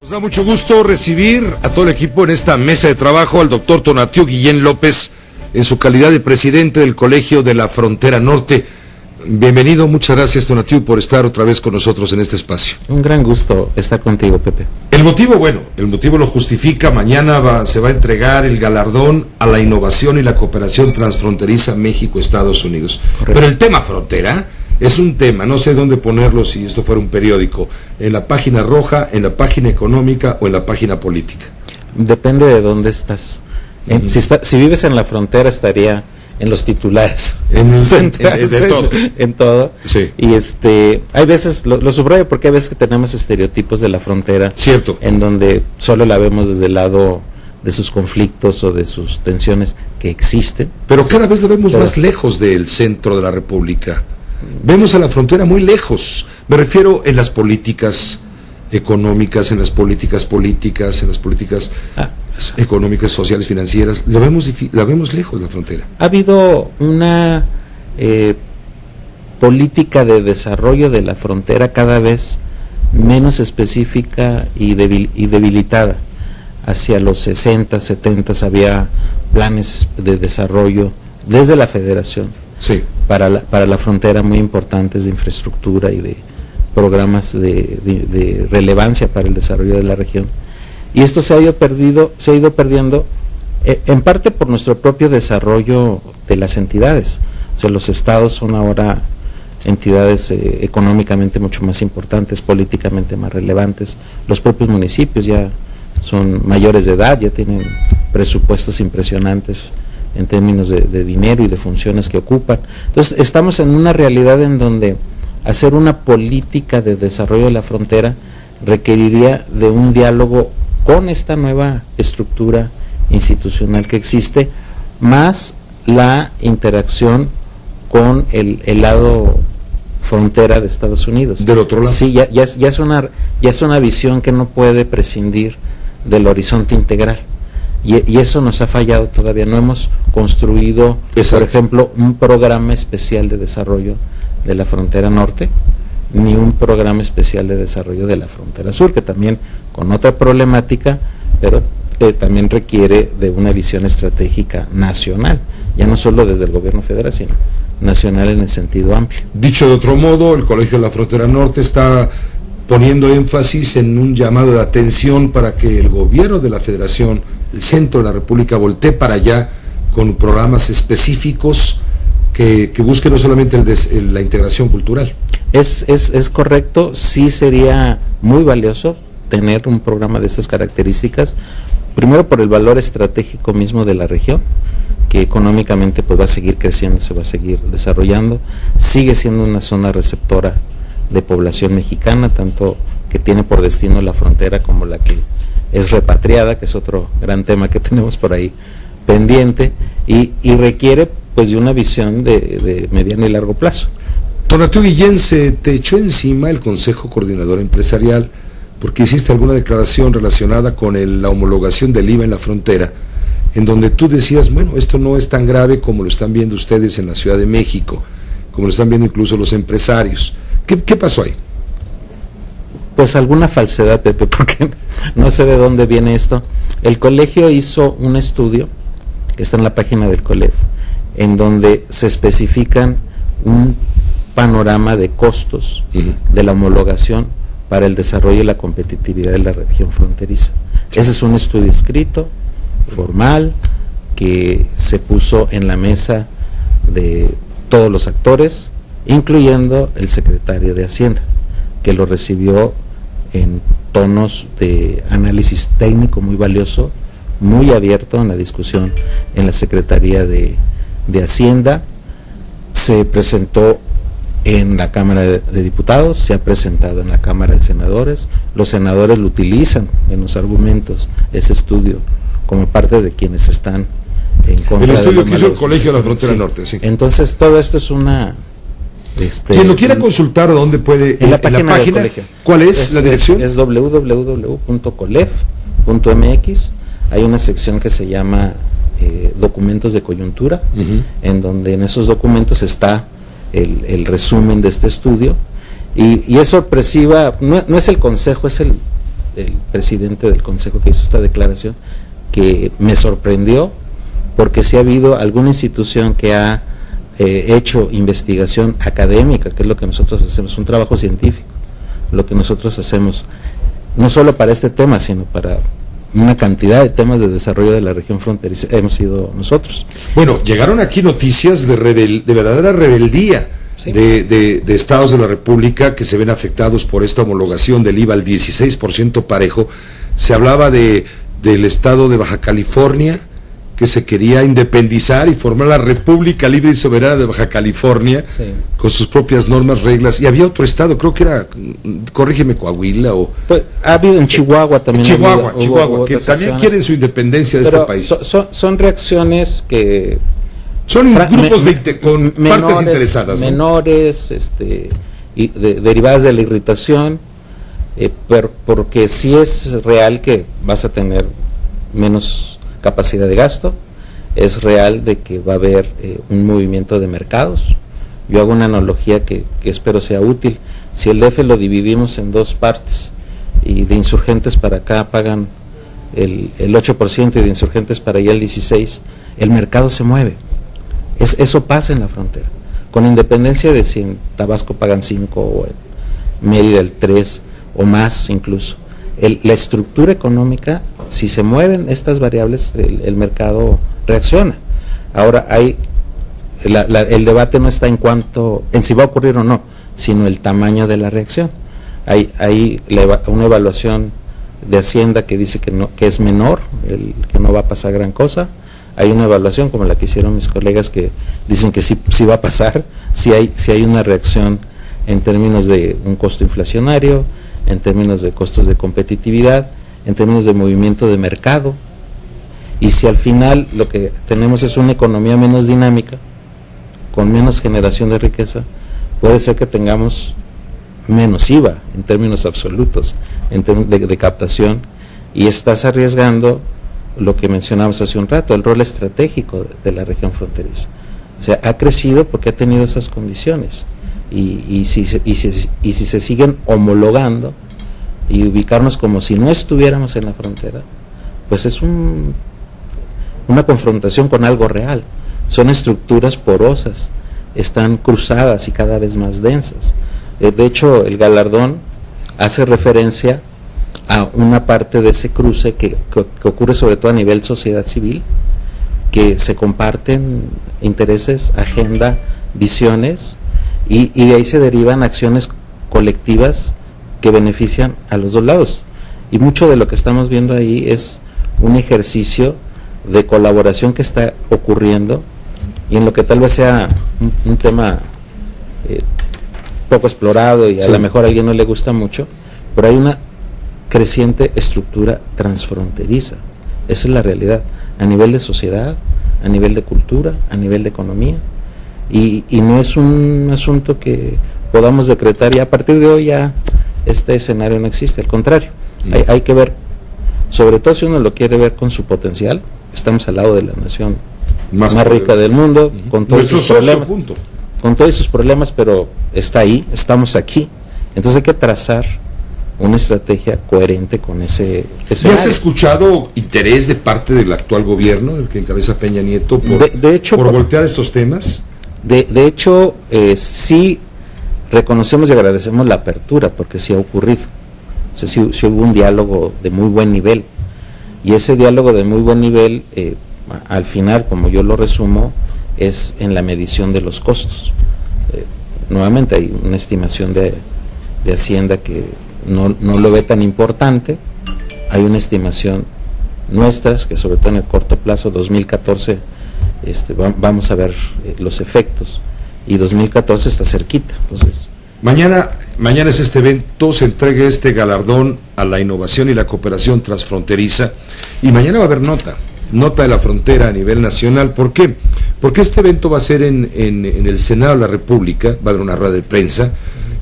Nos da mucho gusto recibir a todo el equipo en esta mesa de trabajo, al doctor Tonatiuh Guillén López, en su calidad de presidente del Colegio de la Frontera Norte. Bienvenido, muchas gracias, Tonatiuh, por estar otra vez con nosotros en este espacio. Un gran gusto estar contigo, Pepe. El motivo lo justifica. Mañana se va a entregar el galardón a la innovación y la cooperación transfronteriza México-Estados Unidos. Correcto. Pero el tema frontera es un tema, no sé dónde ponerlo si esto fuera un periódico, en la página roja, en la página económica o en la página política. Depende de dónde estás. Si vives en la frontera estaría en los titulares. De todo. En todo. Sí. Y hay veces, lo subrayo porque hay veces que tenemos estereotipos de la frontera. Cierto. En donde solo la vemos desde el lado de sus conflictos o de sus tensiones que existen. Pero cada vez la vemos más lejos del centro de la República. Vemos a la frontera muy lejos. Me refiero en las políticas económicas, en las políticas políticas, en las políticas económicas, sociales, financieras. La vemos lejos, la frontera. Ha habido una política de desarrollo de la frontera cada vez menos específica y debilitada. Hacia los 60, 70 había planes de desarrollo desde la Federación. Sí. Para la frontera muy importantes de infraestructura y de programas de relevancia para el desarrollo de la región. Y esto se ha ido perdiendo en parte por nuestro propio desarrollo de las entidades. O sea, los estados son ahora entidades económicamente mucho más importantes, políticamente más relevantes. Los propios municipios ya son mayores de edad, ya tienen presupuestos impresionantes en términos de dinero y de funciones que ocupan. Entonces estamos en una realidad en donde hacer una política de desarrollo de la frontera requeriría de un diálogo con esta nueva estructura institucional que existe, más la interacción con el lado frontera de Estados Unidos. Del otro lado. Sí, ya es una visión que no puede prescindir del horizonte integral. Y eso nos ha fallado todavía. No hemos construido, por ejemplo, un programa especial de desarrollo de la frontera norte, ni un programa especial de desarrollo de la frontera sur, que también con otra problemática, pero también requiere de una visión estratégica nacional, ya no solo desde el gobierno federal, sino nacional en el sentido amplio. Dicho de otro modo, el Colegio de la Frontera Norte está poniendo énfasis en un llamado de atención para que el gobierno de la Federación, el centro de la República, voltee para allá con programas específicos que busquen no solamente la integración cultural. Es correcto, sí sería muy valioso tener un programa de estas características, primero por el valor estratégico mismo de la región, que económicamente pues va a seguir creciendo, se va a seguir desarrollando, sigue siendo una zona receptora de población mexicana, tanto que tiene por destino la frontera como la que es repatriada, que es otro gran tema que tenemos por ahí pendiente, y requiere pues de una visión de mediano y largo plazo. Tonatiuh Guillén, se te echó encima el Consejo Coordinador Empresarial porque hiciste alguna declaración relacionada con la homologación del IVA en la frontera, en donde tú decías, bueno, esto no es tan grave como lo están viendo ustedes en la Ciudad de México, como lo están viendo incluso los empresarios. ¿Qué pasó ahí? Pues alguna falsedad, Pepe, porque no sé de dónde viene esto. El colegio hizo un estudio, que está en la página del COLEF, en donde se especifican un panorama de costos de la homologación para el desarrollo y la competitividad de la región fronteriza. Ese es un estudio escrito, formal, que se puso en la mesa de todos los actores, incluyendo el secretario de Hacienda, que lo recibió en tonos de análisis técnico muy valioso, muy abierto en la discusión en la Secretaría de Hacienda. Se presentó en la Cámara de Diputados, se ha presentado en la Cámara de Senadores. Los senadores lo utilizan en los argumentos, ese estudio, como parte de quienes están en contra. El estudio que hizo el Colegio de la Frontera Norte, sí. Entonces todo esto es una... Quien lo quiera consultar, ¿dónde puede? En la página del colegio. ¿Cuál es la dirección? Es www.colef.mx. Hay una sección que se llama documentos de coyuntura, en donde en esos documentos está el resumen de este estudio, y es sorpresiva, no es el consejo, es el presidente del Consejo que hizo esta declaración, que me sorprendió, porque sí ha habido alguna institución que ha hecho investigación académica, que es lo que nosotros hacemos, un trabajo científico, lo que nosotros hacemos, no solo para este tema, sino para una cantidad de temas de desarrollo de la región fronteriza, hemos sido nosotros. Bueno, llegaron aquí noticias de verdadera rebeldía, sí, de estados de la República que se ven afectados por esta homologación del IVA al 16% parejo. Se hablaba del estado de Baja California, que se quería independizar y formar la República Libre y Soberana de Baja California, sí, con sus propias normas, reglas, y había otro estado, creo que era, corrígeme, Coahuila o... Pues, ha habido en Chihuahua también. Chihuahua, que también quieren su independencia de este país. Son reacciones que... Son grupos con menores, partes interesadas, ¿no? Menores, derivadas de la irritación, pero porque sí es real que vas a tener menos capacidad de gasto, es real de que va a haber un movimiento de mercados. Yo hago una analogía que espero sea útil. Si el DF lo dividimos en dos partes y de insurgentes para acá pagan el 8% y de insurgentes para allá el 16%, el mercado se mueve. Eso pasa en la frontera, con independencia de si en Tabasco pagan 5 o en Mérida el 3 o más incluso. La estructura económica, si se mueven estas variables, el mercado reacciona. Ahora el debate no está en si va a ocurrir o no, sino el tamaño de la reacción. Hay una evaluación de Hacienda que dice que es menor, que no va a pasar gran cosa. Hay una evaluación como la que hicieron mis colegas que dicen que sí va a pasar, si hay una reacción en términos de un costo inflacionario, en términos de costos de competitividad, en términos de movimiento de mercado, y si al final lo que tenemos es una economía menos dinámica, con menos generación de riqueza, puede ser que tengamos menos IVA en términos absolutos, en términos de captación, y estás arriesgando lo que mencionamos hace un rato, el rol estratégico de la región fronteriza. O sea, ha crecido porque ha tenido esas condiciones. Y si se siguen homologando y ubicarnos como si no estuviéramos en la frontera, pues es una confrontación con algo real. Son estructuras porosas, están cruzadas y cada vez más densas. De hecho, el galardón hace referencia a una parte de ese cruce que ocurre sobre todo a nivel sociedad civil, que se comparten intereses, agenda, visiones, y de ahí se derivan acciones colectivas que benefician a los dos lados. Y mucho de lo que estamos viendo ahí es un ejercicio de colaboración que está ocurriendo, y en lo que tal vez sea un tema poco explorado y a lo mejor a alguien no le gusta mucho, pero hay una creciente estructura transfronteriza. Esa es la realidad, a nivel de sociedad, a nivel de cultura, a nivel de economía. Y no es un asunto que podamos decretar y a partir de hoy ya este escenario no existe, al contrario, hay que ver, sobre todo si uno lo quiere ver con su potencial. Estamos al lado de la nación más rica del mundo, con todos sus problemas, con todos sus problemas, pero está ahí, estamos aquí, entonces hay que trazar una estrategia coherente con ese ¿Ya has escuchado interés de parte del actual gobierno, el que encabeza Peña Nieto, por voltear estos temas? De hecho, sí reconocemos y agradecemos la apertura, porque sí ha ocurrido. O sea, sí hubo un diálogo de muy buen nivel, y ese diálogo de muy buen nivel, al final, como yo lo resumo, es en la medición de los costos. Nuevamente hay una estimación de Hacienda que no lo ve tan importante. Hay una estimación nuestras que sobre todo en el corto plazo, 2014, vamos a ver los efectos, y 2014 está cerquita. Entonces mañana es este evento, se entrega este galardón a la innovación y la cooperación transfronteriza, y mañana va a haber nota de la frontera a nivel nacional. ¿Por qué? Porque este evento va a ser en el Senado de la República, va a haber una rueda de prensa,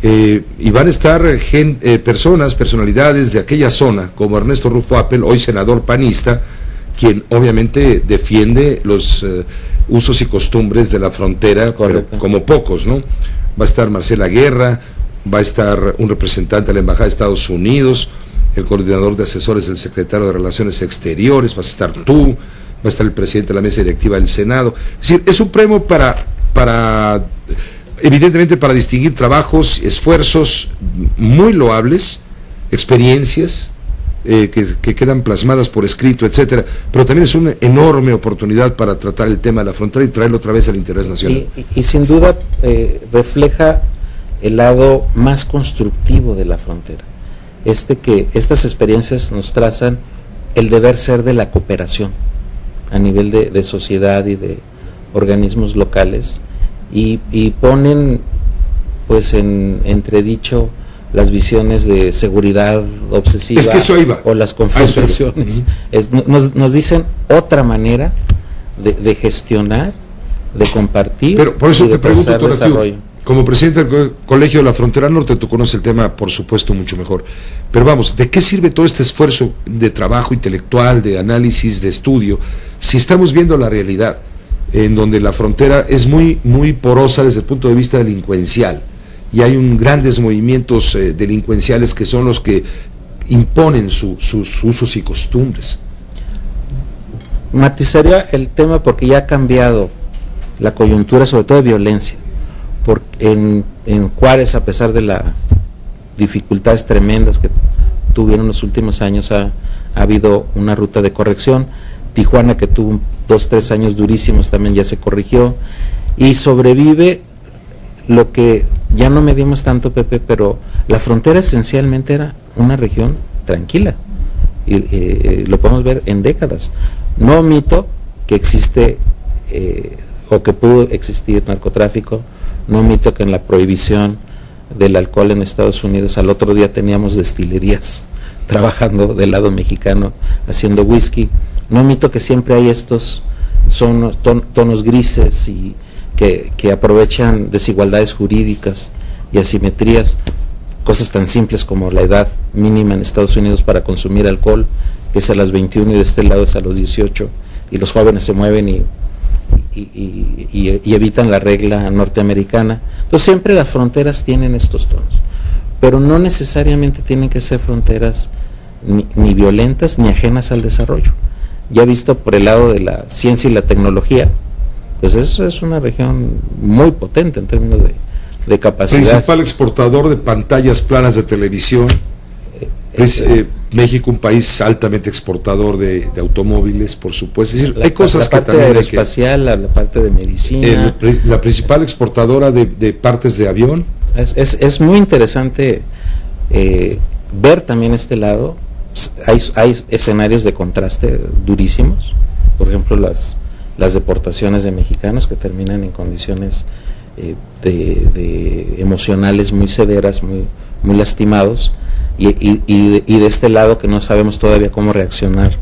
y van a estar personalidades de aquella zona, como Ernesto Rufo Appel, hoy senador panista, quien obviamente defiende los usos y costumbres de la frontera, pero como pocos, ¿no? Va a estar Marcela Guerra, va a estar un representante de la Embajada de Estados Unidos, el coordinador de asesores del secretario de Relaciones Exteriores, vas a estar tú, va a estar el presidente de la mesa directiva del Senado. Es decir, es un premio evidentemente para distinguir trabajos, esfuerzos muy loables, experiencias que quedan plasmadas por escrito, etcétera, pero también es una enorme oportunidad para tratar el tema de la frontera y traerlo otra vez al interés nacional. Y sin duda refleja el lado más constructivo de la frontera, que estas experiencias nos trazan el deber ser de la cooperación a nivel de sociedad y de organismos locales, y ponen pues en entredicho las visiones de seguridad obsesiva, es que eso iba, o las confrontaciones. Nos dicen otra manera de gestionar, de compartir. Pero por eso y de te pregunto, desarrollo. Como presidente del Colegio de la Frontera Norte, tú conoces el tema, por supuesto, mucho mejor. Pero vamos, ¿de qué sirve todo este esfuerzo de trabajo intelectual, de análisis, de estudio, si estamos viendo la realidad, en donde la frontera es muy, muy porosa desde el punto de vista delincuencial, y hay grandes movimientos delincuenciales que son los que imponen sus usos y costumbres? Matizaría el tema porque ya ha cambiado la coyuntura, sobre todo de violencia. En Juárez, a pesar de las dificultades tremendas que tuvieron en los últimos años, ha habido una ruta de corrección. Tijuana, que tuvo 2-3 años durísimos, también ya se corrigió, y sobrevive lo que ya no medimos tanto, Pepe, pero la frontera esencialmente era una región tranquila, y lo podemos ver en décadas. No omito que existe o que pudo existir narcotráfico, no omito que en la prohibición del alcohol en Estados Unidos al otro día teníamos destilerías trabajando del lado mexicano haciendo whisky, no omito que siempre hay estos tonos grises y que aprovechan desigualdades jurídicas y asimetrías, cosas tan simples como la edad mínima en Estados Unidos para consumir alcohol, que es a las 21 y de este lado es a los 18, y los jóvenes se mueven y evitan la regla norteamericana. Entonces siempre las fronteras tienen estos tonos, pero no necesariamente tienen que ser fronteras ni violentas ni ajenas al desarrollo. Ya visto por el lado de la ciencia y la tecnología, pues eso es una región muy potente en términos de capacidad. Principal exportador de pantallas planas de televisión. México, un país altamente exportador de automóviles, por supuesto. Es decir, hay cosas que también... La parte aeroespacial, la parte de medicina. La principal exportadora de partes de avión. Es muy interesante ver también este lado. Hay escenarios de contraste durísimos. Por ejemplo, las deportaciones de mexicanos que terminan en condiciones de emocionales muy severas, muy lastimados. Y de este lado que no sabemos todavía cómo reaccionar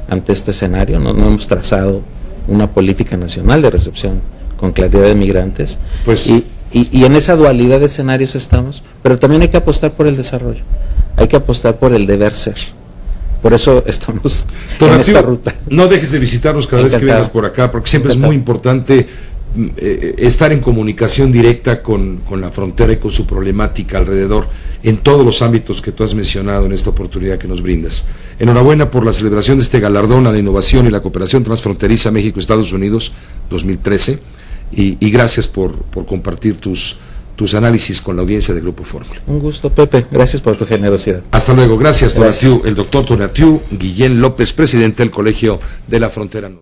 ante este escenario, no hemos trazado una política nacional de recepción con claridad de migrantes, pues, y en esa dualidad de escenarios estamos, pero también hay que apostar por el desarrollo, hay que apostar por el deber ser, por eso estamos en esta ruta. No dejes de visitarnos cada vez que vengas por acá, porque siempre es muy importante estar en comunicación directa con la frontera y con su problemática alrededor, en todos los ámbitos que tú has mencionado en esta oportunidad que nos brindas. Enhorabuena por la celebración de este galardón a la innovación y la cooperación transfronteriza México-Estados Unidos 2013, y gracias por compartir tus análisis con la audiencia de Grupo Fórmula. Un gusto, Pepe, gracias por tu generosidad. Hasta luego, gracias. El doctor Tonatiuh Guillén López, presidente del Colegio de la Frontera Norte.